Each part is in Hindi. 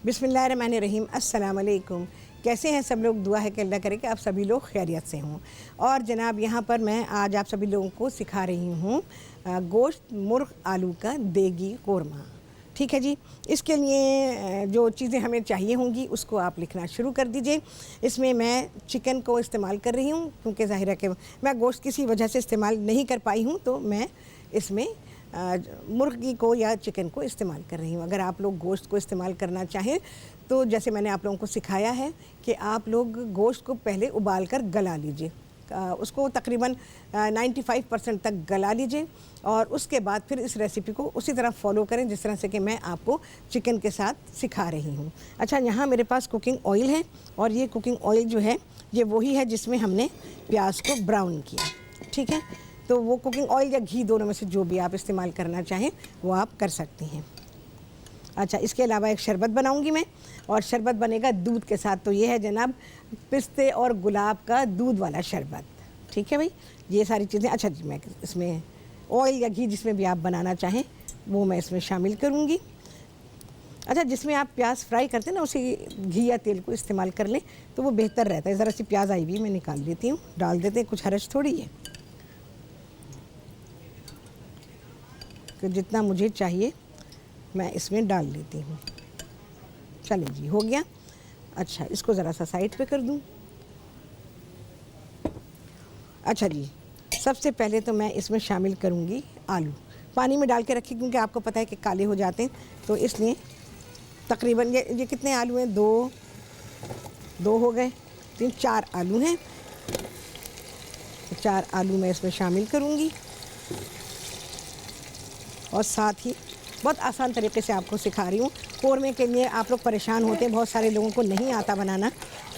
बिस्मिल्लाहिर्रहमानिर्रहीम। अस्सलाम वालेकुम। कैसे हैं सब लोग? दुआ है कि अल्लाह करे कि आप सभी लोग खैरियत से हों। और जनाब यहाँ पर मैं आज आप सभी लोगों को सिखा रही हूँ गोश्त मुर्ग आलू का देगी कोरमा। ठीक है जी। इसके लिए जो चीज़ें हमें चाहिए होंगी उसको आप लिखना शुरू कर दीजिए। इसमें मैं चिकन को इस्तेमाल कर रही हूँ क्योंकि ज़ाहिर है कि मैं गोश्त किसी वजह से इस्तेमाल नहीं कर पाई हूँ, तो मैं इसमें मुर्गी को या चिकन को इस्तेमाल कर रही हूँ। अगर आप लोग गोश्त को इस्तेमाल करना चाहें तो जैसे मैंने आप लोगों को सिखाया है कि आप लोग गोश्त को पहले उबाल कर गला लीजिए, उसको तकरीबन 95% तक गला लीजिए और उसके बाद फिर इस रेसिपी को उसी तरह फॉलो करें जिस तरह से कि मैं आपको चिकन के साथ सिखा रही हूँ। अच्छा, यहाँ मेरे पास कुकिंग ऑयल है और ये कुकिंग ऑयल जो है ये वही है जिसमें हमने प्याज को ब्राउन किया। ठीक है, तो वो कुकिंग ऑयल या घी दोनों में से जो भी आप इस्तेमाल करना चाहें वो आप कर सकती हैं। अच्छा, इसके अलावा एक शरबत बनाऊंगी मैं, और शरबत बनेगा दूध के साथ। तो ये है जनाब पिस्ते और गुलाब का दूध वाला शरबत। ठीक है भाई, ये सारी चीज़ें। अच्छा जी, मैं इसमें ऑयल या घी जिसमें भी आप बनाना चाहें वो मैं इसमें शामिल करूँगी। अच्छा, जिसमें आप प्याज फ्राई करते हैं ना उसी घी या तेल को इस्तेमाल कर लें तो वो बेहतर रहता है। ज़रा सी प्याज आई हुई मैं निकाल देती हूँ, डाल देते हैं, कुछ हर्ज थोड़ी है। तो जितना मुझे चाहिए मैं इसमें डाल लेती हूँ। चलिए जी, हो गया। अच्छा, इसको ज़रा सा साइड पे कर दूँ। अच्छा जी, सबसे पहले तो मैं इसमें शामिल करूँगी आलू। पानी में डाल के रखी क्योंकि आपको पता है कि काले हो जाते हैं, तो इसलिए तकरीबन ये कितने आलू हैं? दो हो गए, 4 आलू हैं। 4 आलू मैं इसमें शामिल करूँगी और साथ ही बहुत आसान तरीके से आपको सिखा रही हूँ। कोरमे के लिए आप लोग परेशान होते हैं, बहुत सारे लोगों को नहीं आता बनाना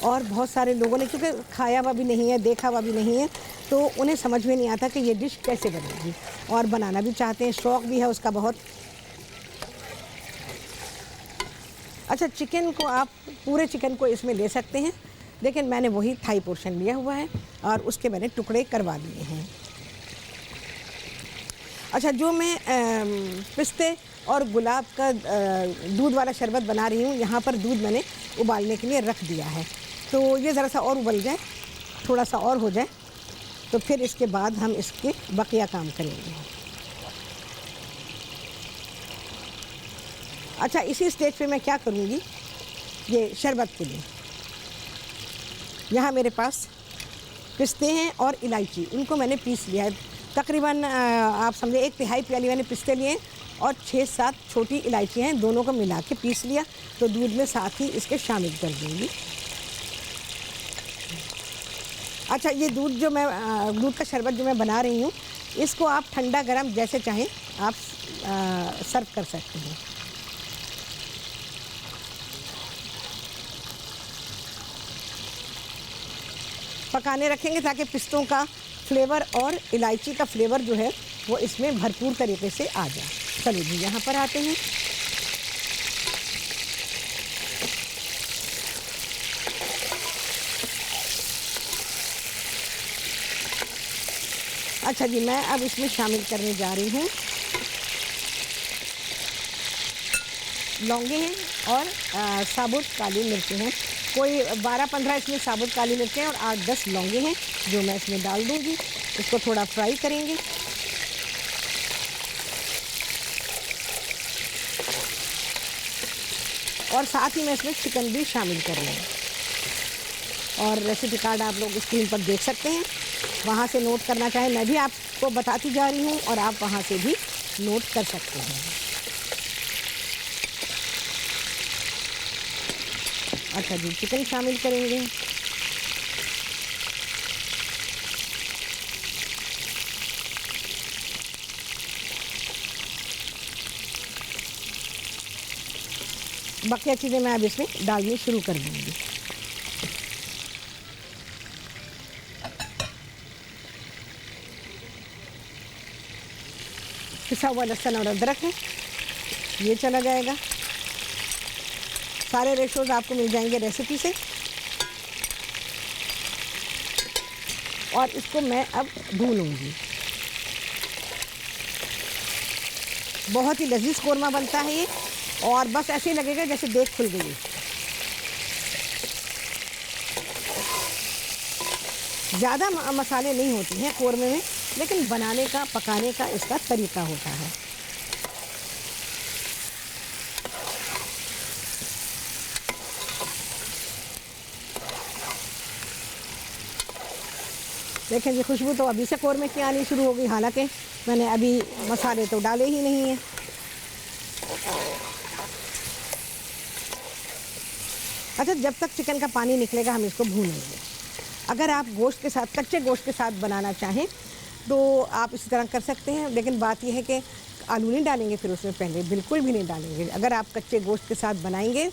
और बहुत सारे लोगों ने क्योंकि खाया हुआ भी नहीं है, देखा हुआ भी नहीं है, तो उन्हें समझ में नहीं आता कि ये डिश कैसे बनेगी, और बनाना भी चाहते हैं, शौक़ भी है उसका बहुत। अच्छा, चिकन को आप पूरे चिकन को इसमें ले सकते हैं, लेकिन मैंने वही थाई पोर्शन लिया हुआ है और उसके मैंने टुकड़े करवा लिए हैं। अच्छा, जो मैं पिस्ते और गुलाब का दूध वाला शरबत बना रही हूँ, यहाँ पर दूध मैंने उबालने के लिए रख दिया है। तो ये ज़रा सा और उबल जाए, थोड़ा सा और हो जाए, तो फिर इसके बाद हम इसके बकिया काम करेंगे। अच्छा, इसी स्टेज पे मैं क्या करूँगी, ये शरबत के लिए यहाँ मेरे पास पिस्ते हैं और इलायची, इनको मैंने पीस लिया है। तकरीबन आप समझे 1/3 प्याली मैंने पिस्ते लिए और 6-7 छोटी इलायची हैं, दोनों को मिला के पीस लिया। तो दूध में साथ ही इसके शामिल कर दूँगी। अच्छा, ये दूध का शरबत जो मैं बना रही हूँ, इसको आप ठंडा गरम जैसे चाहें आप सर्व कर सकते हैं। पकाने रखेंगे ताकि पिस्तों का फ्लेवर और इलायची का फ्लेवर जो है वो इसमें भरपूर तरीके से आ जाए। चलिए जी, यहाँ पर आते हैं। अच्छा जी, मैं अब इसमें शामिल करने जा रही हूँ लौंगे हैं और साबुत काली मिर्चें हैं। कोई 12-15 इसमें साबुत काली मिर्चें हैं और 8-10 लौंगे हैं जो मैं इसमें डाल दूँगी। इसको थोड़ा फ्राई करेंगे। और साथ ही मैं इसमें चिकन भी शामिल कर लूँगी। और रेसिपी कार्ड आप लोग स्क्रीन पर देख सकते हैं, वहाँ से नोट करना चाहें मैं भी आपको बताती जा रही हूँ और आप वहाँ से भी नोट कर सकते हैं। अच्छा जी, चिकन शामिल करेंगे। बाकी चीज़ें मैं अब इसमें डालनी शुरू कर दूँगी। पिसा हुआ लहसुन और अदरक है, ये चला जाएगा। सारे रेशोज़ आपको मिल जाएंगे रेसिपी से। और इसको मैं अब भूनूंगी। बहुत ही लजीज कोरमा बनता है ये और बस ऐसे ही लगेगा जैसे देग खुल गई। ज़्यादा मसाले नहीं होते हैं कोरमे में, लेकिन बनाने का, पकाने का इसका तरीका होता है। देखें जी, खुशबू तो अभी से कोरमे की आनी शुरू हो गई, हालांकि मैंने अभी मसाले तो डाले ही नहीं हैं। अच्छा, जब तक चिकन का पानी निकलेगा हम इसको भूनेंगे। अगर आप गोश्त के साथ, कच्चे गोश्त के साथ बनाना चाहें तो आप इसी तरह कर सकते हैं, लेकिन बात यह है कि आलू नहीं डालेंगे फिर उसमें, पहले बिल्कुल भी नहीं डालेंगे। अगर आप कच्चे गोश्त के साथ बनाएंगे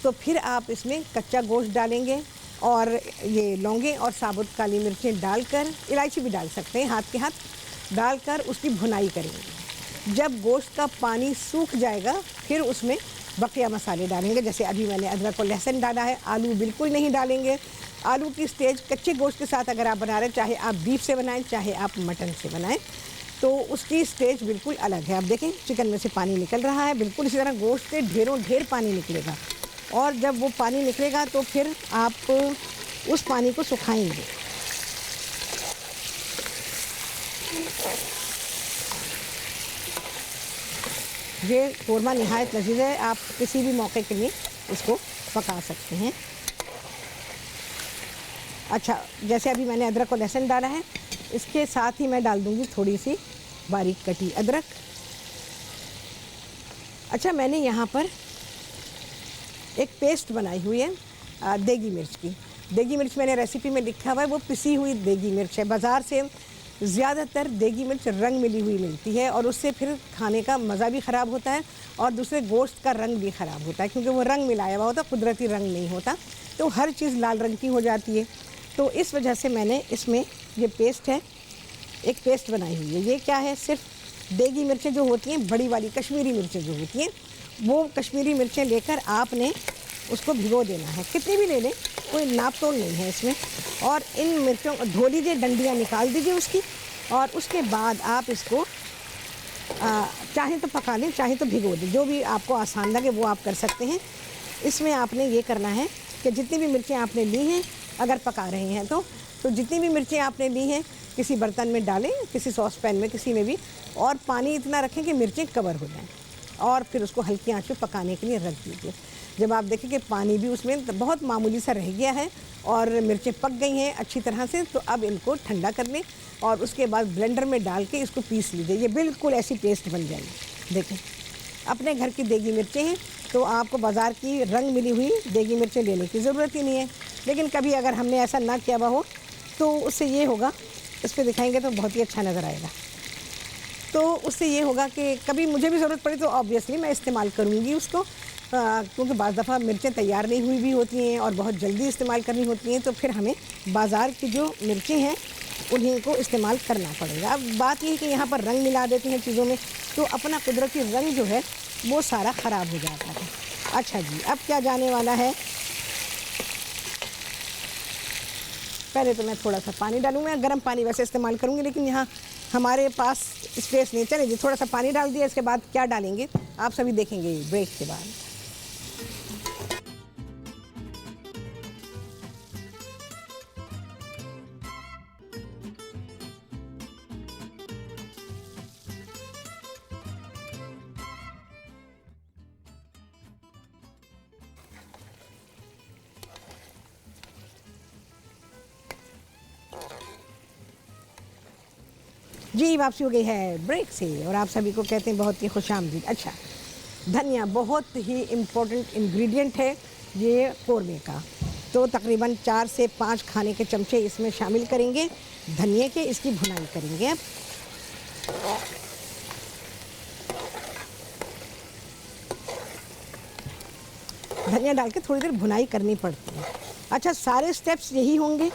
तो फिर आप इसमें कच्चा गोश्त डालेंगे और ये लौंगे और साबुत काली मिर्चें डालकर, इलायची भी डाल सकते हैं हाथ के हाथ डालकर, उसकी भुनाई करेंगे। जब गोश्त का पानी सूख जाएगा फिर उसमें बकिया मसाले डालेंगे। जैसे अभी मैंने अदरक और लहसुन डाला है। आलू बिल्कुल नहीं डालेंगे। आलू की स्टेज कच्चे गोश्त के साथ अगर आप बना रहे हैं, चाहे आप बीफ से बनाएं चाहे आप मटन से बनाएं, तो उसकी स्टेज बिल्कुल अलग है। आप देखें चिकन में से पानी निकल रहा है, बिल्कुल इसी तरह गोश्त से ढेरों ढेर पानी निकलेगा। और जब वो पानी निकलेगा तो फिर आप उस पानी को सुखाएंगे। ये कोरमा निहायत लजीज है, आप किसी भी मौके के लिए इसको पका सकते हैं। अच्छा, जैसे अभी मैंने अदरक और लहसुन डाला है, इसके साथ ही मैं डाल दूंगी थोड़ी सी बारीक कटी अदरक। अच्छा, मैंने यहाँ पर एक पेस्ट बनाई हुई है देगी मिर्च की। देगी मिर्च मैंने रेसिपी में लिखा हुआ है, वो पिसी हुई देगी मिर्च है। बाज़ार से ज़्यादातर देगी मिर्च रंग मिली हुई मिलती है और उससे फिर खाने का मज़ा भी ख़राब होता है और दूसरे गोश्त का रंग भी ख़राब होता है, क्योंकि वो रंग मिलाया हुआ होता, कुदरती रंग नहीं होता, तो हर चीज़ लाल रंग की हो जाती है। तो इस वजह से मैंने इसमें ये पेस्ट है, एक पेस्ट बनाई हुई है। ये क्या है, सिर्फ देगी मिर्चें जो होती हैं, बड़ी वाली कश्मीरी मिर्चें जो होती हैं, वो कश्मीरी मिर्चें लेकर आपने उसको भिगो देना है। कितनी भी ले लें, कोई नाप तोल नहीं है इसमें। और इन मिर्चों को धो लीजिए, डंडियाँ निकाल दीजिए उसकी, और उसके बाद आप इसको चाहे तो पका लें चाहे तो भिगो दें, जो भी आपको आसान लगे वो आप कर सकते हैं। इसमें आपने ये करना है कि जितनी भी मिर्चें आपने ली हैं, अगर पका रहे हैं तो जितनी भी मिर्चें आपने ली हैं किसी बर्तन में डालें, किसी सॉस पैन में, किसी में भी, और पानी इतना रखें कि मिर्चें कवर हो जाएं, और फिर उसको हल्की आंच पे पकाने के लिए रख दीजिए। जब आप देखें कि पानी भी उसमें बहुत मामूली सा रह गया है और मिर्चें पक गई हैं अच्छी तरह से, तो अब इनको ठंडा कर लें और उसके बाद ब्लेंडर में डाल के इसको पीस लीजिए। ये बिल्कुल ऐसी पेस्ट बन जाएगी। देखें, अपने घर की देगी मिर्चें हैं तो आपको बाज़ार की रंग मिली हुई देगी मिर्चें लेने की ज़रूरत ही नहीं है। लेकिन कभी अगर हमने ऐसा ना किया हुआ हो तो उससे ये होगा, इस पर दिखाएंगे तो बहुत ही अच्छा नज़र आएगा। तो उससे ये होगा कि कभी मुझे भी ज़रूरत पड़ी तो ऑब्वियसली मैं इस्तेमाल करूँगी उसको, क्योंकि बाज़ दफ़ा मिर्चें तैयार नहीं हुई भी होती हैं और बहुत जल्दी इस्तेमाल करनी होती हैं, तो फिर हमें बाज़ार की जो मिर्चें हैं उन्हीं को इस्तेमाल करना पड़ेगा। अब बात यह है कि यहाँ पर रंग मिला देते हैं चीज़ों में, तो अपना कुदरती रंग जो है वो सारा ख़राब हो जाता है। अच्छा जी, अब क्या जाने वाला है, पहले तो मैं थोड़ा सा पानी डालूँगी। मैं गर्म पानी वैसे इस्तेमाल करूँगी, लेकिन यहाँ हमारे पास स्पेस नहीं। चले जी, थोड़ा सा पानी डाल दिया, इसके बाद क्या डालेंगे आप सभी देखेंगे ब्रेक के बाद। जी, वापसी हो गई है ब्रेक से और आप सभी को कहते हैं बहुत ही खुशामदीद। अच्छा, धनिया बहुत ही इम्पोर्टेंट इंग्रेडिएंट है ये कोरमे का, तो तकरीबन 4 से 5 खाने के चमचे इसमें शामिल करेंगे धनिया के। इसकी भुनाई करेंगे अब। धनिया डाल के थोड़ी देर भुनाई करनी पड़ती है। अच्छा, सारे स्टेप्स यही होंगे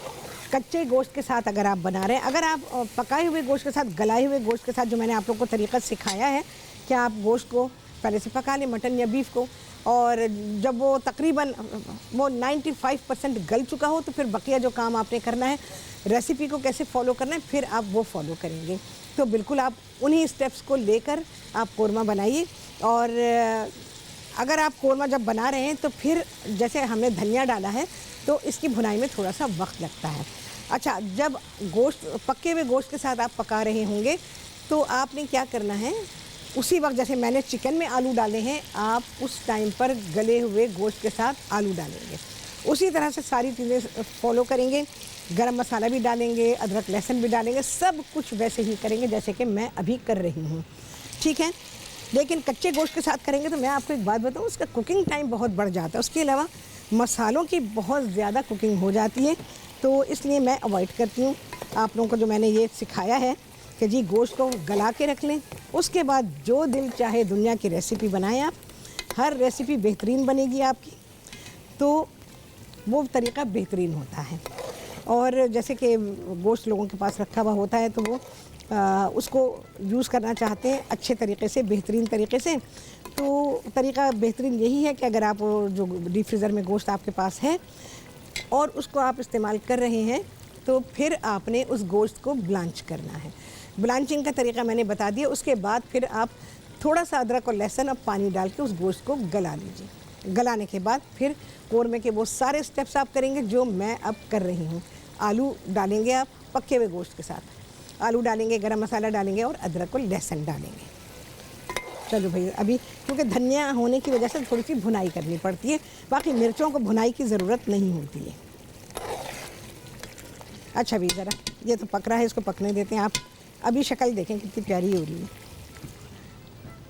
कच्चे गोश्त के साथ अगर आप बना रहे हैं। अगर आप पकाए हुए गोश्त के साथ, गलाए हुए गोश्त के साथ, जो मैंने आप लोगों को तरीक़ा सिखाया है कि आप गोश्त को पहले से पका लें, मटन या बीफ को, और जब वो तकरीबन वो 95% गल चुका हो तो फिर बकिया जो काम आपने करना है, रेसिपी को कैसे फॉलो करना है, फिर आप वो फॉलो करेंगे। तो बिल्कुल आप उन्हीं स्टेप्स को लेकर आप कोरमा बनाइए और अगर आप कोरमा जब बना रहे हैं तो फिर जैसे हमने धनिया डाला है तो इसकी भुनाई में थोड़ा सा वक्त लगता है। अच्छा, जब गोश्त पके हुए गोश्त के साथ आप पका रहे होंगे तो आपने क्या करना है, उसी वक्त जैसे मैंने चिकन में आलू डाले हैं, आप उस टाइम पर गले हुए गोश्त के साथ आलू डालेंगे। उसी तरह से सारी चीज़ें फॉलो करेंगे, गरम मसाला भी डालेंगे, अदरक लहसुन भी डालेंगे, सब कुछ वैसे ही करेंगे जैसे कि मैं अभी कर रही हूँ, ठीक है। लेकिन कच्चे गोश्त के साथ करेंगे तो मैं आपको एक बात बताऊँ, उसका कुकिंग टाइम बहुत बढ़ जाता है। उसके अलावा मसालों की बहुत ज़्यादा कुकिंग हो जाती है, तो इसलिए मैं अवॉइड करती हूँ। आप लोगों को जो मैंने ये सिखाया है कि जी गोश्त को गला के रख लें, उसके बाद जो दिल चाहे दुनिया की रेसिपी बनाएं आप, हर रेसिपी बेहतरीन बनेगी आपकी, तो वो तरीक़ा बेहतरीन होता है। और जैसे कि गोश्त लोगों के पास रखा हुआ होता है तो वो उसको यूज़ करना चाहते हैं अच्छे तरीके से, बेहतरीन तरीके से, तो तरीक़ा बेहतरीन यही है कि अगर आप जो डीप फ्रीज़र में गोश्त आपके पास है और उसको आप इस्तेमाल कर रहे हैं तो फिर आपने उस गोश्त को ब्लांच करना है। ब्लांचिंग का तरीक़ा मैंने बता दिया। उसके बाद फिर आप थोड़ा सा अदरक और लहसुन और पानी डाल के उस गोश्त को गला लीजिए। गलाने के बाद फिर कोरमे के वो सारे स्टेप्स आप करेंगे जो मैं अब कर रही हूँ। आलू डालेंगे आप पके हुए गोश्त के साथ, आलू डालेंगे, गरम मसाला डालेंगे और अदरक और लहसुन डालेंगे। चलो भाई, अभी क्योंकि धनिया होने की वजह से थोड़ी सी भुनाई करनी पड़ती है, बाकी मिर्चों को भुनाई की ज़रूरत नहीं होती है। अच्छा भी ज़रा ये तो पक रहा है, इसको पकने देते हैं। आप अभी शक्ल देखें कितनी प्यारी हो रही है।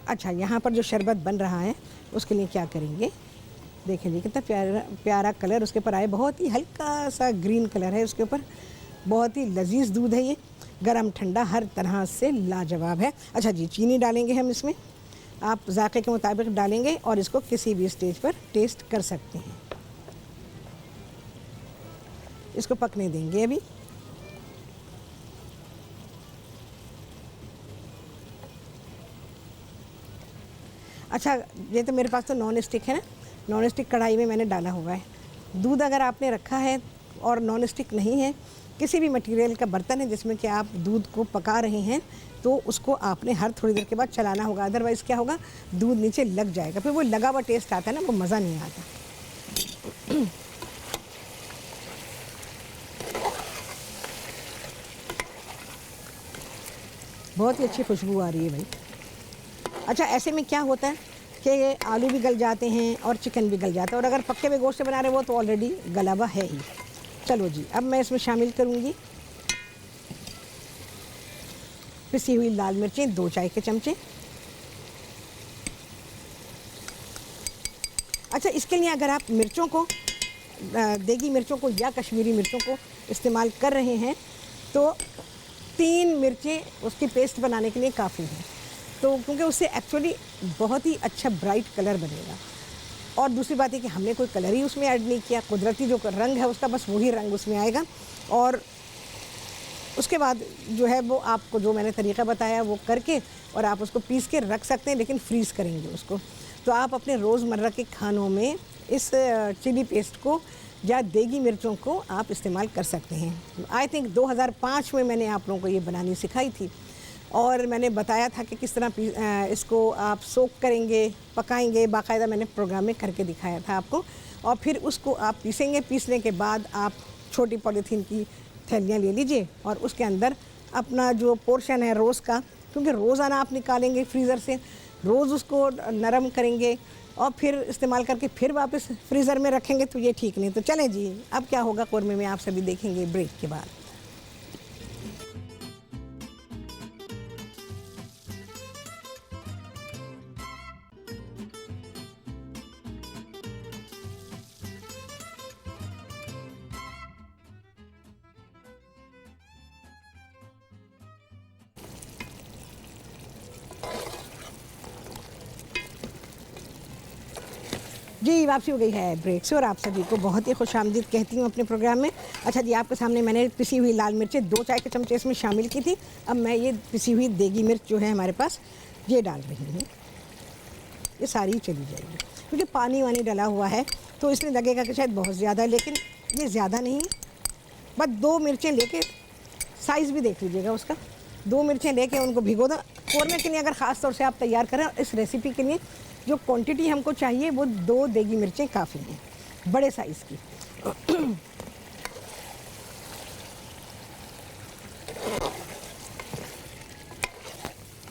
अच्छा, यहाँ पर जो शरबत बन रहा है उसके लिए क्या करेंगे, देखें जी कितना प्यारा प्यारा कलर उसके ऊपर आए, बहुत ही हल्का सा ग्रीन कलर है उसके ऊपर, बहुत ही लजीज दूध है ये, गरम ठंडा हर तरह से लाजवाब है। अच्छा जी, चीनी डालेंगे हम इसमें, आप जायके के मुताबिक डालेंगे और इसको किसी भी स्टेज पर टेस्ट कर सकते हैं। इसको पकने देंगे अभी। अच्छा, ये तो मेरे पास तो नॉन स्टिक है ना, नॉन स्टिक कढ़ाई में मैंने डाला हुआ है। दूध अगर आपने रखा है और नॉन स्टिक नहीं है, किसी भी मटेरियल का बर्तन है जिसमें कि आप दूध को पका रहे हैं, तो उसको आपने हर थोड़ी देर के बाद चलाना होगा, अदरवाइज़ क्या होगा, दूध नीचे लग जाएगा, फिर वो लगा हुआ टेस्ट आता है ना, वो मज़ा नहीं आता। बहुत ही अच्छी खुशबू आ रही है भाई। अच्छा, ऐसे में क्या होता है कि आलू भी गल जाते हैं और चिकन भी गल जाता है, और अगर पक्के हुए गोश्त से बना रहे वो तो ऑलरेडी गला हुआ है ही। चलो जी, अब मैं इसमें शामिल करूँगी पिसी हुई लाल मिर्चें 2 चाय के चमचे। अच्छा, इसके लिए अगर आप मिर्चों को, देगी मिर्चों को या कश्मीरी मिर्चों को इस्तेमाल कर रहे हैं तो 3 मिर्चें उसकी पेस्ट बनाने के लिए काफ़ी हैं, तो क्योंकि उससे एक्चुअली बहुत ही अच्छा ब्राइट कलर बनेगा। और दूसरी बात है कि हमने कोई कलर ही उसमें ऐड नहीं किया, कुदरती जो रंग है उसका बस वही रंग उसमें आएगा। और उसके बाद जो है वो आपको जो मैंने तरीक़ा बताया वो करके और आप उसको पीस के रख सकते हैं, लेकिन फ्रीज़ करेंगे उसको। तो आप अपने रोज़मर्रा के खानों में इस चिली पेस्ट को या देगी मिर्चों को आप इस्तेमाल कर सकते हैं। आई थिंक 2005 में मैंने आप लोगों को ये बनानी सिखाई थी और मैंने बताया था कि किस तरह इसको आप सोक करेंगे, पकाएंगे, बाकायदा मैंने प्रोग्राम में करके दिखाया था आपको। और फिर उसको आप पीसेंगे, पीसने के बाद आप छोटी पॉलीथीन की थैलियाँ ले लीजिए और उसके अंदर अपना जो पोर्शन है रोज़ का, क्योंकि रोज़ाना आप निकालेंगे फ्रीज़र से, रोज़ उसको नरम करेंगे और फिर इस्तेमाल करके फिर वापस फ्रीज़र में रखेंगे, तो ये ठीक नहीं। तो चलें जी, अब क्या होगा कोरमे में आप सभी देखेंगे ब्रेक के बाद। जी, वापसी हो गई है ब्रेक से और आप सभी को बहुत ही खुशामदीद कहती हूँ अपने प्रोग्राम में। अच्छा जी, आपके सामने मैंने पिसी हुई लाल मिर्चें 2 चाय के चमचे इसमें शामिल की थी। अब मैं ये पिसी हुई देगी मिर्च जो है हमारे पास, ये डाल रही हूँ। ये सारी चली जाएगी क्योंकि पानी वानी डला हुआ है, तो इसलिए लगेगा कि शायद बहुत ज़्यादा, लेकिन ये ज़्यादा नहीं है। बस 2 मिर्चें लेके, साइज़ भी देख लीजिएगा उसका, 2 मिर्चें लेके उनको भिगो दो कौरमे के लिए अगर ख़ास तौर से आप तैयार करें, इस रेसिपी के लिए जो क्वांटिटी हमको चाहिए वो 2 देगी मिर्चें काफ़ी हैं, बड़े साइज़ की।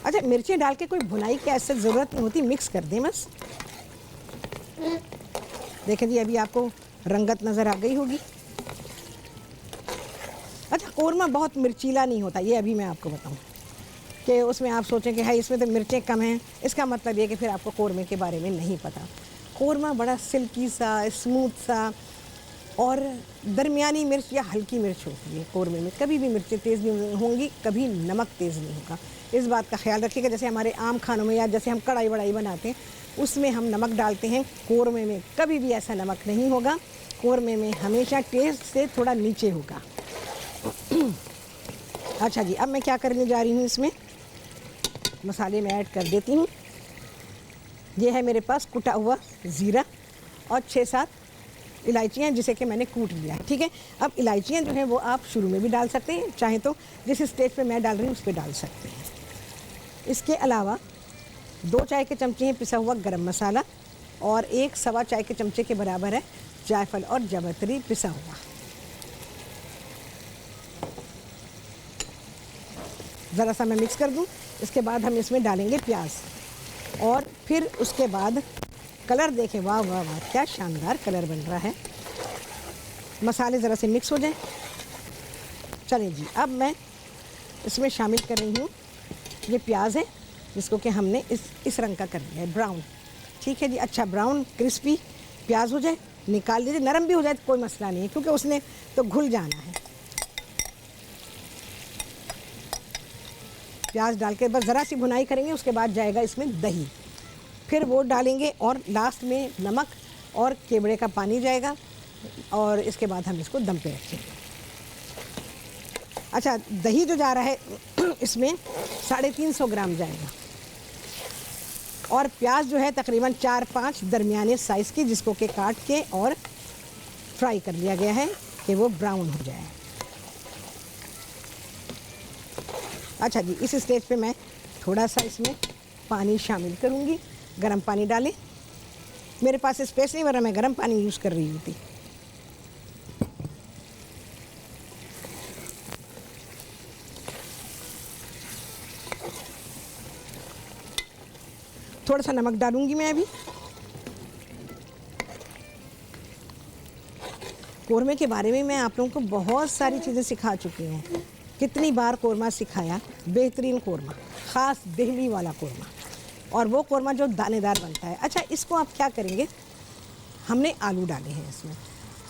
अच्छा, मिर्चें डाल के कोई भुनाई की ऐसे ज़रूरत नहीं होती, मिक्स कर दें बस। देखें जी, अभी आपको रंगत नज़र आ गई होगी। अच्छा, कौरमा बहुत मिर्चीला नहीं होता, ये अभी मैं आपको बताऊं कि उसमें आप सोचें कि हाई इसमें तो मिर्चें कम हैं, इसका मतलब ये कि फिर आपको कौरमे के बारे में नहीं पता। कौरमा बड़ा सिल्की सा, स्मूथ सा और दरमियानी मिर्च या हल्की मिर्च होती है कौरमे में। कभी भी मिर्चें तेज़ नहीं होंगी, कभी नमक तेज़ नहीं होगा। इस बात का ख्याल रखिएगा। जैसे हमारे आम खानों में या जैसे हम कढ़ाई वढ़ाई बनाते हैं उसमें हम नमक डालते हैं, कौरमे में कभी भी ऐसा नमक नहीं होगा। कौरमे में हमेशा टेस्ट से थोड़ा नीचे होगा। अच्छा जी, अब मैं क्या करने जा रही हूँ, इसमें मसाले में ऐड कर देती हूँ। ये है मेरे पास कुटा हुआ ज़ीरा और 6-7 इलायचियाँ जिसे कि मैंने कूट लिया है। ठीक है, अब इलायचियाँ जो हैं वो आप शुरू में भी डाल सकते हैं, चाहे तो जिस स्टेज पे मैं डाल रही हूँ उस पर डाल सकते हैं। इसके अलावा 2 चाय के चमचे हैं पिसा हुआ गरम मसाला और 1 सवा चाय के चमचे के बराबर है जायफल और जावित्री पिसा हुआ। ज़रा सा मैं मिक्स कर दूं। इसके बाद हम इसमें डालेंगे प्याज और फिर उसके बाद कलर देखें, वाह वाह वाह, क्या शानदार कलर बन रहा है। मसाले ज़रा से मिक्स हो जाएं। चलिए जी, अब मैं इसमें शामिल कर रही हूँ ये प्याज है जिसको कि हमने इस रंग का कर लिया है, ब्राउन। ठीक है जी, अच्छा ब्राउन क्रिस्पी प्याज हो जाए, निकाल लीजिए। नरम भी हो जाए तो कोई मसला नहीं है क्योंकि उसने तो घुल जाना है। प्याज डाल के बस ज़रा सी भुनाई करेंगे, उसके बाद जाएगा इसमें दही, फिर वो डालेंगे और लास्ट में नमक और केवड़े का पानी जाएगा और इसके बाद हम इसको दम पे रखेंगे। अच्छा, दही जो जा रहा है इसमें 350 ग्राम जाएगा और प्याज जो है तकरीबन 4-5 दरमियाने साइज़ की, जिसको के काट के और फ्राई कर लिया गया है कि वो ब्राउन हो जाए। अच्छा जी, इस स्टेज पे मैं थोड़ा सा इसमें पानी शामिल करूँगी। गरम पानी डालें, मेरे पास स्पेस नहीं, वरना मैं गरम पानी यूज़ कर रही होती। थोड़ा सा नमक डालूंगी मैं अभी। कौरमे के बारे में मैं आप लोगों को बहुत सारी चीज़ें सिखा चुकी हूँ। कितनी बार कौरमा सिखाया, बेहतरीन कौरमा, ख़ास दिल्ली वाला कौरमा, और वो कौरमा जो दानेदार बनता है। अच्छा, इसको आप क्या करेंगे, हमने आलू डाले हैं इसमें।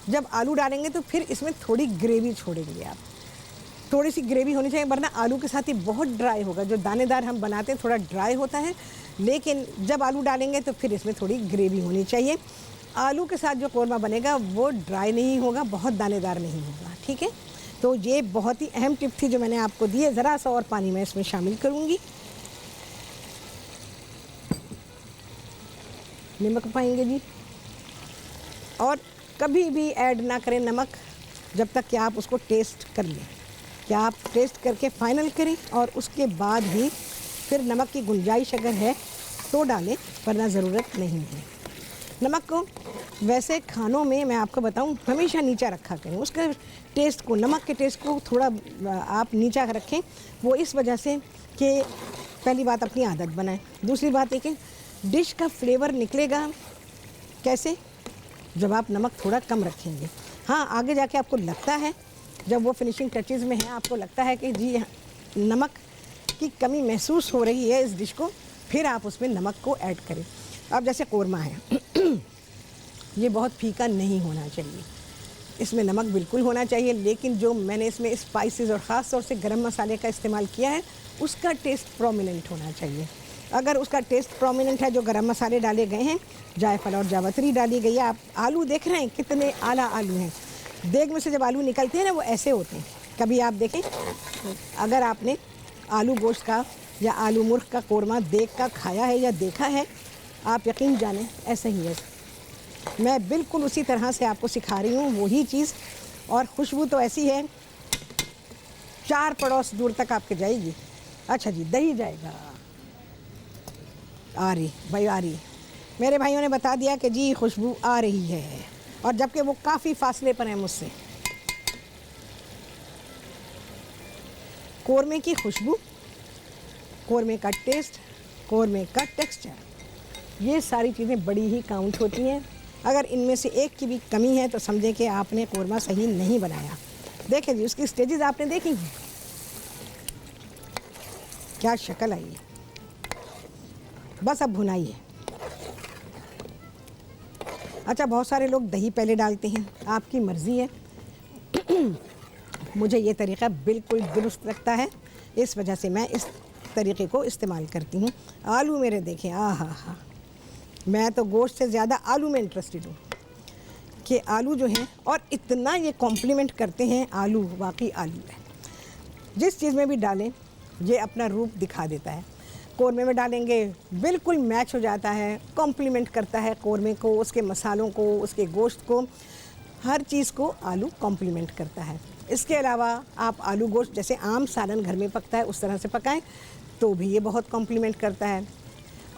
जब आलू डालेंगे तो फिर इसमें थोड़ी ग्रेवी छोड़ेंगे आप, थोड़ी सी ग्रेवी होनी चाहिए, वरना आलू के साथ ही बहुत ड्राई होगा। जो दानेदार हम बनाते हैं थोड़ा ड्राई होता है, लेकिन जब आलू डालेंगे तो फिर इसमें थोड़ी ग्रेवी होनी चाहिए। आलू के साथ जो कौरमा बनेगा वो ड्राई नहीं होगा, बहुत दानेदार नहीं होगा। ठीक है, तो ये बहुत ही अहम टिप थी जो मैंने आपको दी है। ज़रा सा और पानी मैं इसमें शामिल करूँगी। नमक पाएंगे जी, और कभी भी ऐड ना करें नमक जब तक कि आप उसको टेस्ट कर लें। क्या आप टेस्ट करके फाइनल करें और उसके बाद ही फिर नमक की गुंजाइश अगर है तो डालें, वरना ज़रूरत नहीं है। नमक को वैसे खानों में मैं आपको बताऊं हमेशा नीचा रखा करें, उसका टेस्ट को, नमक के टेस्ट को थोड़ा आप नीचा रखें। वो इस वजह से कि पहली बात अपनी आदत बनाएं, दूसरी बात है कि डिश का फ्लेवर निकलेगा कैसे, जब आप नमक थोड़ा कम रखेंगे। हाँ, आगे जाके आपको लगता है, जब वो फिनिशिंग टचेज़ में है, आपको लगता है कि जी नमक की कमी महसूस हो रही है इस डिश को, फिर आप उसमें नमक को ऐड करें। अब जैसे कौरमा है ये बहुत फीका नहीं होना चाहिए, इसमें नमक बिल्कुल होना चाहिए, लेकिन जो मैंने इसमें स्पाइसेस और ख़ास तौर से गरम मसाले का इस्तेमाल किया है उसका टेस्ट प्रोमिनेंट होना चाहिए। अगर उसका टेस्ट प्रोमिनेंट है, जो गरम मसाले डाले गए हैं, जायफल और जावित्री डाली गई है, आप आलू देख रहे हैं कितने आला आलू हैं। देग में से जब आलू निकलते हैं ना, वो ऐसे होते हैं। कभी आप देखें, अगर आपने आलू गोश्त का या आलू मुर्ग का कौरमा देग का खाया है या देखा है, आप यकीन जानें ऐसा ही है। मैं बिल्कुल उसी तरह से आपको सिखा रही हूँ वही चीज़, और खुशबू तो ऐसी है 4 पड़ोस दूर तक आपके जाएगी। अच्छा जी, दही जाएगा। आ रही भाई, आ रही। मेरे भाइयों ने बता दिया कि जी खुशबू आ रही है, और जबकि वो काफ़ी फासले पर है मुझसे। कोरमे की खुशबू, कोरमे का टेस्ट, कोरमे का टेक्सचर, ये सारी चीज़ें बड़ी ही काउंट होती हैं। अगर इनमें से एक की भी कमी है तो समझें कि आपने कोरमा सही नहीं बनाया। देखें जी, उसकी स्टेजेस आपने देखी हैं, क्या शक्ल आई है। बस अब भुनाई है। अच्छा, बहुत सारे लोग दही पहले डालते हैं, आपकी मर्ज़ी है। मुझे ये तरीक़ा बिल्कुल दुरुस्त लगता है, इस वजह से मैं इस तरीक़े को इस्तेमाल करती हूँ। आलू मेरे देखें, हा, मैं तो गोश्त से ज़्यादा आलू में इंटरेस्टेड हूँ कि आलू जो हैं, और इतना ये कॉम्प्लीमेंट करते हैं। आलू वाकई आलू है, जिस चीज़ में भी डालें ये अपना रूप दिखा देता है। कोरमे में डालेंगे बिल्कुल मैच हो जाता है, कॉम्प्लीमेंट करता है कोरमे को, उसके मसालों को, उसके गोश्त को, हर चीज़ को आलू कॉम्प्लीमेंट करता है। इसके अलावा आप आलू गोश्त जैसे आम सालन घर में पकता है उस तरह से पकाएं तो भी ये बहुत कॉम्प्लीमेंट करता है।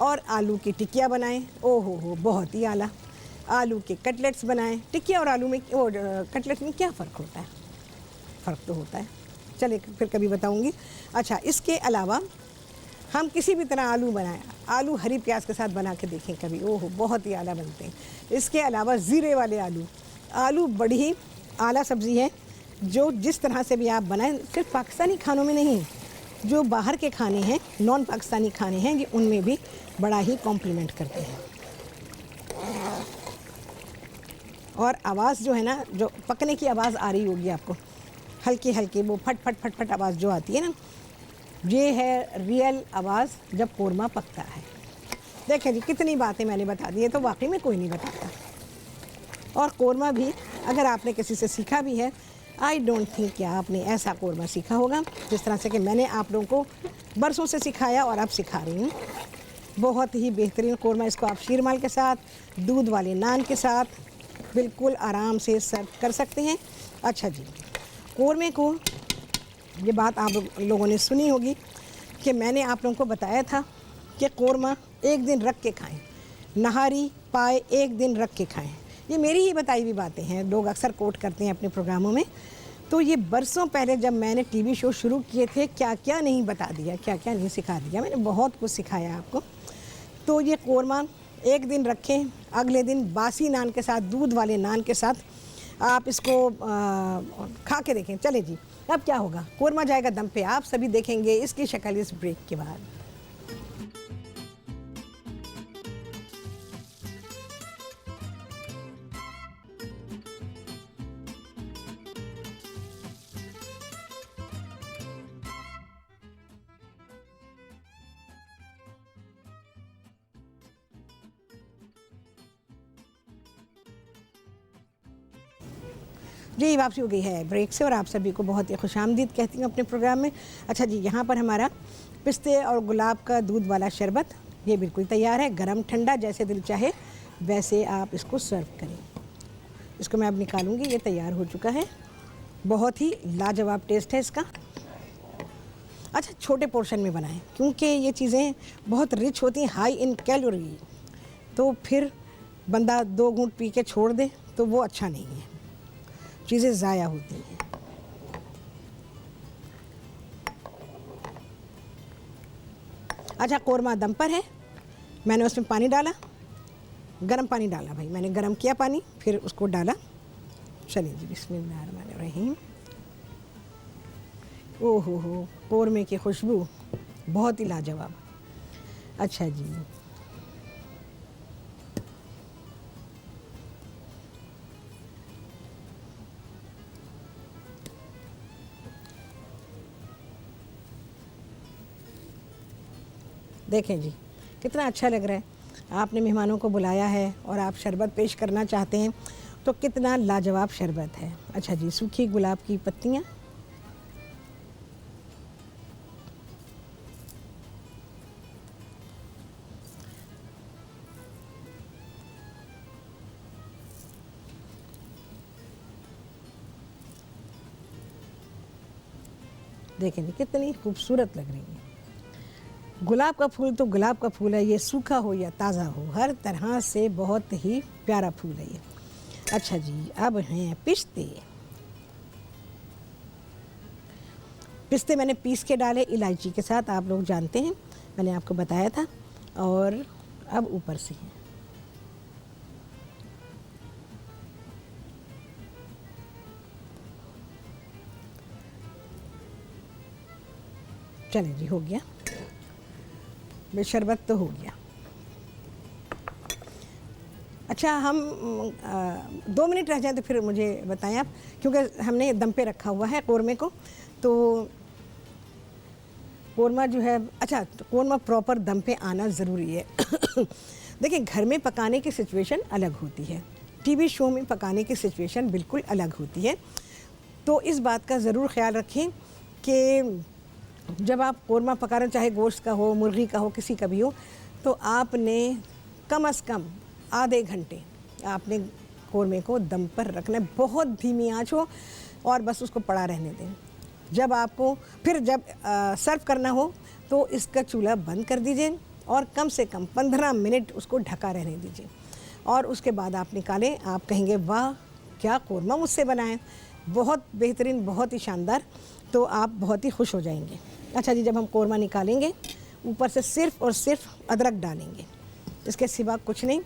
और आलू की टिकिया बनाएं, ओ हो बहुत ही आला। आलू के कटलेट्स बनाएं। टिकिया और आलू में और कटलेट में क्या फ़र्क होता है? फ़र्क तो होता है, चलिए फिर कभी बताऊंगी। अच्छा, इसके अलावा हम किसी भी तरह आलू बनाएं, आलू हरी प्याज के साथ बना के देखें कभी, ओहो बहुत ही आला बनते हैं। इसके अलावा ज़ीरे वाले आलू, आलू बड़ी ही आला सब्ज़ी है, जो जिस तरह से भी आप बनाएं, सिर्फ पाकिस्तानी खानों में नहीं, जो बाहर के खाने हैं, नॉन पाकिस्तानी खाने हैं, ये उनमें भी बड़ा ही कॉम्प्लीमेंट करते हैं। और आवाज़ जो है ना, जो पकने की आवाज़ आ रही होगी आपको, हल्की हल्की वो फट फट फट फट आवाज़ जो आती है ना, ये है रियल आवाज़ जब कोरमा पकता है। देखें जी, कितनी बातें मैंने बता दी है, तो वाकई में कोई नहीं बताता। और कोरमा भी अगर आपने किसी से सीखा भी है, आई डोंट थिंक कि आपने ऐसा कोरमा सीखा होगा जिस तरह से कि मैंने आप लोगों को बरसों से सिखाया और अब सिखा रही हूँ। बहुत ही बेहतरीन कोरमा, इसको आप शीरमाल के साथ, दूध वाले नान के साथ बिल्कुल आराम से सर्व कर सकते हैं। अच्छा जी, कोरमे को, ये बात आप लोगों ने सुनी होगी कि मैंने आप लोगों को बताया था कि कोरमा एक दिन रख के खाएं, नहारी पाए एक दिन रख के खाएं। ये मेरी ही बताई हुई बातें हैं, लोग अक्सर कोट करते हैं अपने प्रोग्रामों में। तो ये बरसों पहले जब मैंने टीवी शो शुरू किए थे, क्या क्या नहीं बता दिया, क्या क्या नहीं सिखा दिया, मैंने बहुत कुछ सिखाया आपको। तो ये कोरमा एक दिन रखें, अगले दिन बासी नान के साथ, दूध वाले नान के साथ आप इसको खा के देखें। चले जी, अब क्या होगा, कोरमा जाएगा दम पे, आप सभी देखेंगे इसकी शक्ल इस ब्रेक के बाद। जी, वापसी हो गई है ब्रेक से, और आप सभी को बहुत ही खुशामदीद कहती हूँ अपने प्रोग्राम में। अच्छा जी, यहाँ पर हमारा पिस्ते और गुलाब का दूध वाला शरबत ये बिल्कुल तैयार है, गरम ठंडा जैसे दिल चाहे वैसे आप इसको सर्व करें। इसको मैं अब निकालूंगी, ये तैयार हो चुका है, बहुत ही लाजवाब टेस्ट है इसका। अच्छा, छोटे पोर्शन में बनाएं क्योंकि ये चीज़ें बहुत रिच होती हैं, हाई इन कैलोरी, तो फिर बंदा 2 घूंट पी के छोड़ दे तो वो अच्छा नहीं है, चीज़ें ज़ाया होती हैं। अच्छा, कोरमा दम पर है, मैंने उसमें पानी डाला, गरम पानी डाला भाई, मैंने गरम किया पानी, फिर उसको डाला। चलिए जी, बिस्मिल्लाहिर्रहमानिर्रहीम। ओहो हो, कोरमे की खुशबू बहुत ही लाजवाब। अच्छा जी, देखें जी, कितना अच्छा लग रहा है। आपने मेहमानों को बुलाया है और आप शरबत पेश करना चाहते हैं, तो कितना लाजवाब शरबत है। अच्छा जी, सूखी गुलाब की पत्तियाँ, देखें जी कितनी खूबसूरत लग रही है। गुलाब का फूल तो गुलाब का फूल है, ये सूखा हो या ताज़ा हो, हर तरह से बहुत ही प्यारा फूल है ये। अच्छा जी, अब हैं पिस्ते। पिस्ते मैंने पीस के डाले इलायची के साथ, आप लोग जानते हैं, मैंने आपको बताया था। और अब ऊपर से हैं चलें जी, हो गया, शरबत तो हो गया। अच्छा, हम 2 मिनट रह जाए तो फिर मुझे बताएं आप, क्योंकि हमने दम पे रखा हुआ है कौरमे को। तो कौरमा जो है, अच्छा, तो कौरमा प्रॉपर दम पे आना ज़रूरी है। देखिए, घर में पकाने की सिचुएशन अलग होती है, टीवी शो में पकाने की सिचुएशन बिल्कुल अलग होती है। तो इस बात का ज़रूर ख्याल रखें कि जब आप कौरमा पका रहे हो, चाहे गोश्त का हो, मुर्गी का हो, किसी का भी हो, तो आपने कम से कम आधे घंटे आपने कौरमे को दम पर रखना है, बहुत धीमी आंच हो, और बस उसको पड़ा रहने दें। जब आपको फिर जब सर्व करना हो तो इसका चूल्हा बंद कर दीजिए और कम से कम 15 मिनट उसको ढका रहने दीजिए, और उसके बाद आप निकालें। आप कहेंगे वाह क्या कौरमा मुझसे बनाएं, बहुत बेहतरीन, बहुत ही शानदार, तो आप बहुत ही खुश हो जाएंगे। अच्छा जी, जब हम कौरमा निकालेंगे, ऊपर से सिर्फ़ और सिर्फ अदरक डालेंगे, इसके सिवा कुछ नहीं।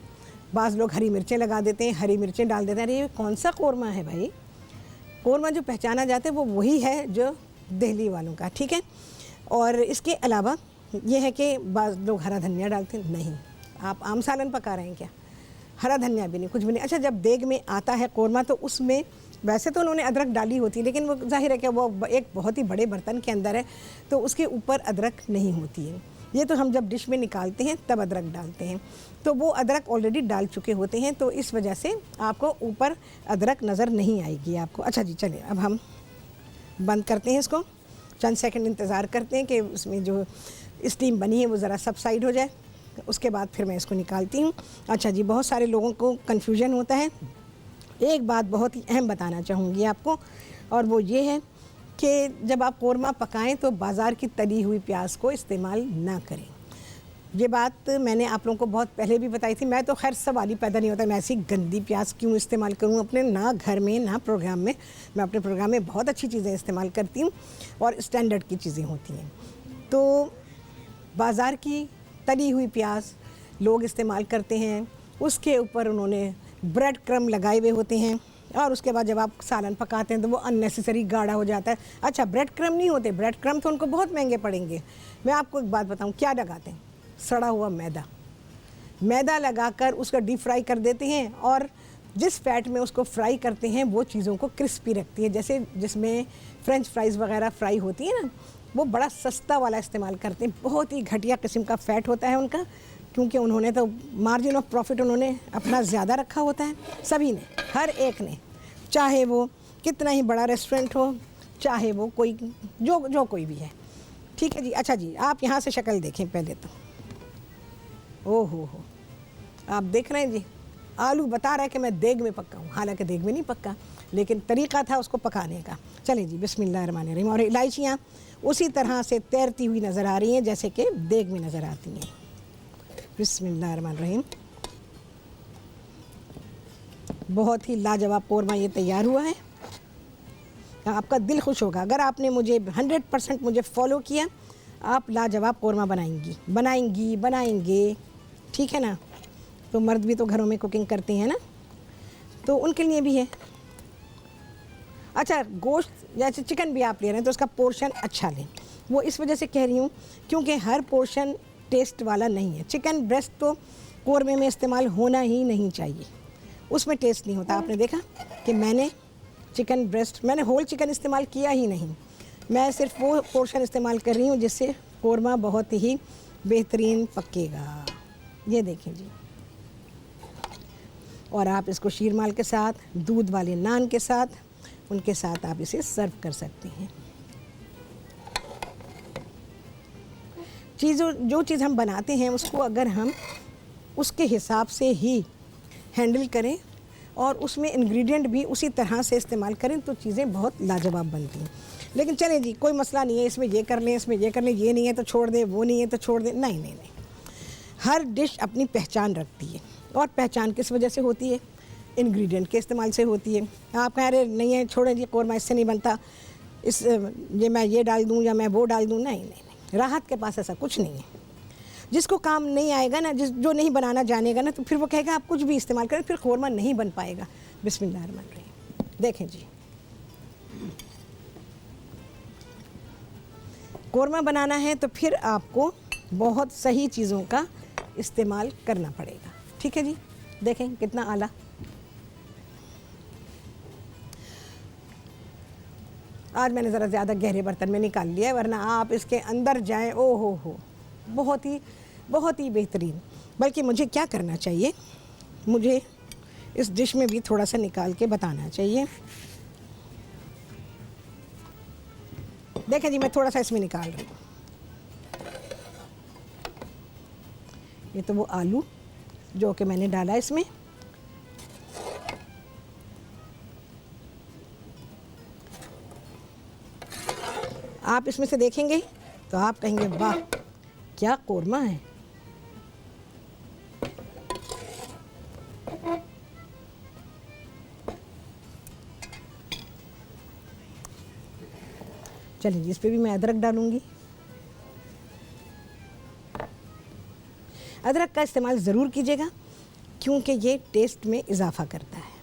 बाज़ लोग हरी मिर्चें लगा देते हैं, हरी मिर्चें डाल देते हैं। अरे ये कौन सा कौरमा है भाई? कौरमा जो पहचाना जाता है वो वही है जो दिल्ली वालों का, ठीक है। और इसके अलावा ये है कि बाज़ लोग हरा धनिया डालते हैं, नहीं, आप आम सालन पका रहे हैं क्या? हरा धनिया भी नहीं, कुछ भी नहीं। अच्छा, जब देग में आता है कौरमा तो उसमें वैसे तो उन्होंने अदरक डाली होती है, लेकिन वो जाहिर है कि वो एक बहुत ही बड़े बर्तन के अंदर है, तो उसके ऊपर अदरक नहीं होती है। ये तो हम जब डिश में निकालते हैं तब अदरक डालते हैं, तो वो अदरक ऑलरेडी डाल चुके होते हैं, तो इस वजह से आपको ऊपर अदरक नज़र नहीं आएगी आपको। अच्छा जी, चलिए अब हम बंद करते हैं इसको, चंद सेकंड इंतज़ार करते हैं कि उसमें जो स्टीम बनी है वो ज़रा सबसाइड हो जाए, उसके बाद फिर मैं इसको निकालती हूँ। अच्छा जी, बहुत सारे लोगों को कन्फ्यूजन होता है। एक बात बहुत ही अहम बताना चाहूँगी आपको, और वो ये है कि जब आप कौरमा पकाएं तो बाज़ार की तली हुई प्याज को इस्तेमाल ना करें। ये बात मैंने आप लोगों को बहुत पहले भी बताई थी। मैं तो खैर सवाल ही पैदा नहीं होता, मैं ऐसी गंदी प्याज क्यों इस्तेमाल करूँ अपने, ना घर में ना प्रोग्राम में। मैं अपने प्रोग्राम में बहुत अच्छी चीज़ें इस्तेमाल करती हूँ और स्टैंडर्ड की चीज़ें होती हैं। तो बाज़ार की तली हुई प्याज लोग इस्तेमाल करते हैं, उसके ऊपर उन्होंने ब्रेड क्रम्ब लगाए हुए होते हैं, और उसके बाद जब आप सालन पकाते हैं तो वो अननेसेसरी गाढ़ा हो जाता है। अच्छा, ब्रेड क्रम्ब नहीं होते, ब्रेड क्रम्ब तो उनको बहुत महंगे पड़ेंगे। मैं आपको एक बात बताऊं, क्या लगाते हैं? सड़ा हुआ मैदा लगाकर उसका डीप फ्राई कर देते हैं, और जिस फैट में उसको फ्राई करते हैं वो चीज़ों को क्रिस्पी रखती है। जैसे जिसमें फ्रेंच फ्राइज़ वगैरह फ्राई होती है ना, वो बड़ा सस्ता वाला इस्तेमाल करते हैं, बहुत ही घटिया किस्म का फ़ैट होता है उनका, क्योंकि उन्होंने तो मार्जिन ऑफ प्रॉफिट उन्होंने अपना ज़्यादा रखा होता है, सभी ने, हर एक ने, चाहे वो कितना ही बड़ा रेस्टोरेंट हो, चाहे वो कोई जो कोई भी है, ठीक है जी। अच्छा जी, आप यहाँ से शक्ल देखें पहले तो, ओहो, आप देख रहे हैं जी, आलू बता रहा है कि मैं देग में पक्का हूँ, हालांकि देग में नहीं पक्का, लेकिन तरीक़ा था उसको पकाने का। चलें जी, बिस्मिल्लाहिर्रहमानिर्रहीम। और इलायचियाँ उसी तरह से तैरती हुई नज़र आ रही हैं जैसे कि देग में नज़र आती हैं। बिस्मिल्लाहिर्रहमानिर्रहीम। बहुत ही लाजवाब कौरमा ये तैयार हुआ है, आपका दिल खुश होगा। अगर आपने मुझे 100% मुझे फॉलो किया, आप लाजवाब कौरमा बनाएंगे, ठीक है ना। तो मर्द भी तो घरों में कुकिंग करते हैं ना, तो उनके लिए भी है। अच्छा, गोश्त जैसे चिकन भी आप ले रहे हैं तो उसका पोर्शन अच्छा लें, वो इस वजह से कह रही हूँ क्योंकि हर पोर्शन टेस्ट वाला नहीं है। चिकन ब्रेस्ट तो कौरमे में इस्तेमाल होना ही नहीं चाहिए, उसमें टेस्ट नहीं होता। आपने देखा कि मैंने चिकन ब्रेस्ट, मैंने होल चिकन इस्तेमाल किया ही नहीं, मैं सिर्फ वो पोर्शन इस्तेमाल कर रही हूँ जिससे कौरमा बहुत ही बेहतरीन पकेगा। ये देखें जी, और आप इसको शीरमाल के साथ, दूध वाले नान के साथ, उनके साथ आप इसे सर्व कर सकते हैं। जो चीज़ हम बनाते हैं उसको अगर हम उसके हिसाब से ही हैंडल करें और उसमें इंग्रेडिएंट भी उसी तरह से इस्तेमाल करें तो चीज़ें बहुत लाजवाब बनती हैं। लेकिन चलें जी, कोई मसला नहीं है, इसमें ये कर लें, इसमें ये कर लें, ये नहीं है तो छोड़ दें, वो नहीं है तो छोड़ दें, नहीं नहीं नहीं। हर डिश अपनी पहचान रखती है, और पहचान किस वजह से होती है? इंग्रेडिएंट के इस्तेमाल से होती है। आप कह रहे नहीं है, छोड़ें जी, कौरमा इससे नहीं बनता, इस ये मैं ये डाल दूँ या मैं वो डाल दूँ, नहीं नहीं नहीं। राहत के पास ऐसा कुछ नहीं है। जिसको काम नहीं आएगा ना, जो नहीं बनाना जानेगा ना, तो फिर वो कहेगा आप कुछ भी इस्तेमाल करें, फिर कौरमा नहीं बन पाएगा। बिस्मिल्लाहिर्रहमानिर्रहीम। देखें जी, कौरमा बनाना है तो फिर आपको बहुत सही चीज़ों का इस्तेमाल करना पड़ेगा। ठीक है जी, देखें कितना आला। आज मैंने ज़रा ज़्यादा गहरे बर्तन में निकाल लिया है, वरना आप इसके अंदर जाएं, ओ हो, बहुत ही बेहतरीन। बल्कि मुझे क्या करना चाहिए, मुझे इस डिश में भी थोड़ा सा निकाल के बताना चाहिए। देखें जी, मैं थोड़ा सा इसमें निकाल रही हूँ। ये तो वो आलू जो कि मैंने डाला इसमें, आप इसमें से देखेंगे तो आप कहेंगे वाह क्या कौरमा है। चलिए जी, इस पे भी मैं अदरक डालूंगी। अदरक का इस्तेमाल ज़रूर कीजिएगा क्योंकि ये टेस्ट में इजाफा करता है।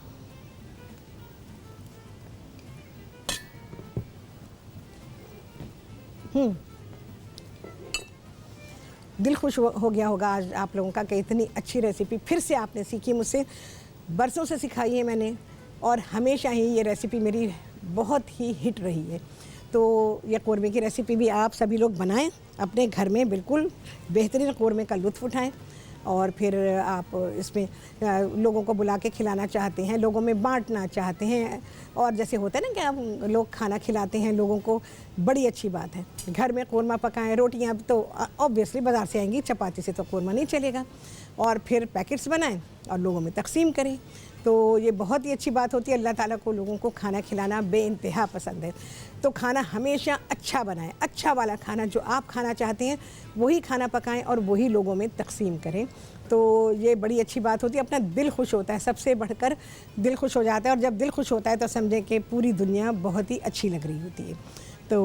दिल खुश हो गया होगा आज आप लोगों का कि इतनी अच्छी रेसिपी फिर से आपने सीखी मुझसे। बरसों से सिखाई है मैंने, और हमेशा ही ये रेसिपी मेरी बहुत ही हिट रही है। तो ये कौरमे की रेसिपी भी आप सभी लोग बनाएं अपने घर में, बिल्कुल बेहतरीन कौरमे का लुत्फ़ उठाएं। और फिर आप इसमें लोगों को बुला के खिलाना चाहते हैं, लोगों में बांटना चाहते हैं, और जैसे होता है ना कि आप लोग खाना खिलाते हैं लोगों को, बड़ी अच्छी बात है। घर में कौरमा पकाएं, रोटियां तो ऑब्वियसली बाज़ार से आएंगी, चपाती से तो कौरमा नहीं चलेगा। और फिर पैकेट्स बनाएं और लोगों में तकसीम करें, तो ये बहुत ही अच्छी बात होती है। अल्लाह ताला को लोगों को खाना खिलाना बेइंतहा पसंद है। तो खाना हमेशा अच्छा बनाएं, अच्छा वाला खाना जो आप खाना चाहते हैं वही खाना पकाएं और वही लोगों में तकसीम करें। तो ये बड़ी अच्छी बात होती है, अपना दिल खुश होता है, सबसे बढ़कर दिल खुश हो जाता है। और जब दिल खुश होता है तो समझें कि पूरी दुनिया बहुत ही अच्छी लग रही होती है। तो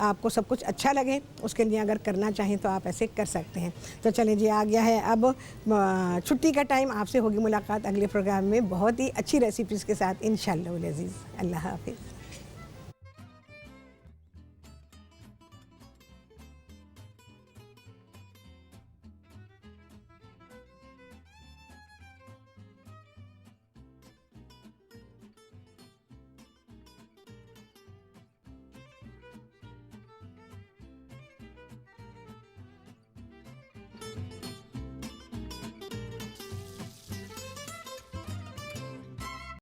आपको सब कुछ अच्छा लगे उसके लिए अगर करना चाहें तो आप ऐसे कर सकते हैं। तो चलें जी, आ गया है अब छुट्टी का टाइम। आपसे होगी मुलाकात अगले प्रोग्राम में बहुत ही अच्छी रेसिपीज़ के साथ इंशाअल्लाह अज़ीज़। अल्लाह हाफ़िज़।